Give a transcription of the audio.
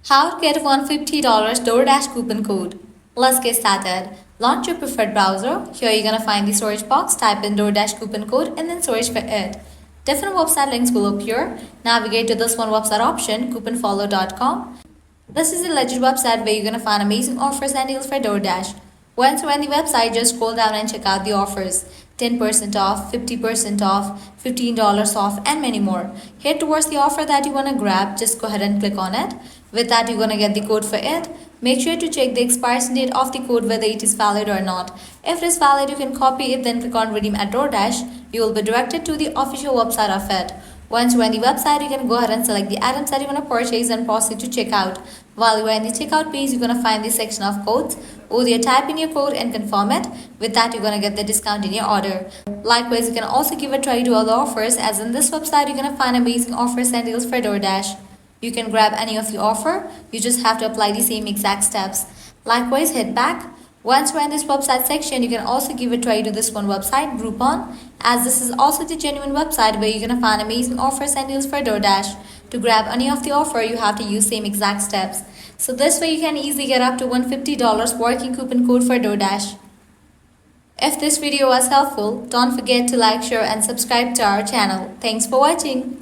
How to get $150 Doordash coupon code. Let's get started. Launch your preferred browser. Here you're gonna find the search box, type in Doordash coupon code and then search for it. Different website links will appear. Navigate to this one website option, couponfollow.com. This is a legit website where you're gonna find amazing offers and deals for Doordash. Once you're on the website, just scroll down and check out the offers. 10% off, 50% off, $15 off, and many more. Head towards the offer that you want to grab, just go ahead and click on it. With that, you're going to get the code for it. Make sure to check the expiration date of the code, whether it is valid or not. If it is valid, you can copy it, then click on redeem at DoorDash. You will be directed to the official website of it. Once you're on the website, you can go ahead and select the items that you want to purchase and proceed to checkout. While you are in the checkout page, you're going to find the section of codes. Either type in your code and confirm it. With that, you're going to get the discount in your order. Likewise, you can also give a try to other offers, as in this website, you're going to find amazing offers and deals for DoorDash. You can grab any of the offer. You just have to apply the same exact steps. Likewise, head back. Once you're in this website section, you can also give a try to this one website, Groupon, as this is also the genuine website where you're going to find amazing offers and deals for DoorDash. To grab any of the offer, you have to use same exact steps. So this way you can easily get up to $150 working coupon code for DoorDash. If this video was helpful, don't forget to like, share and subscribe to our channel. Thanks for watching.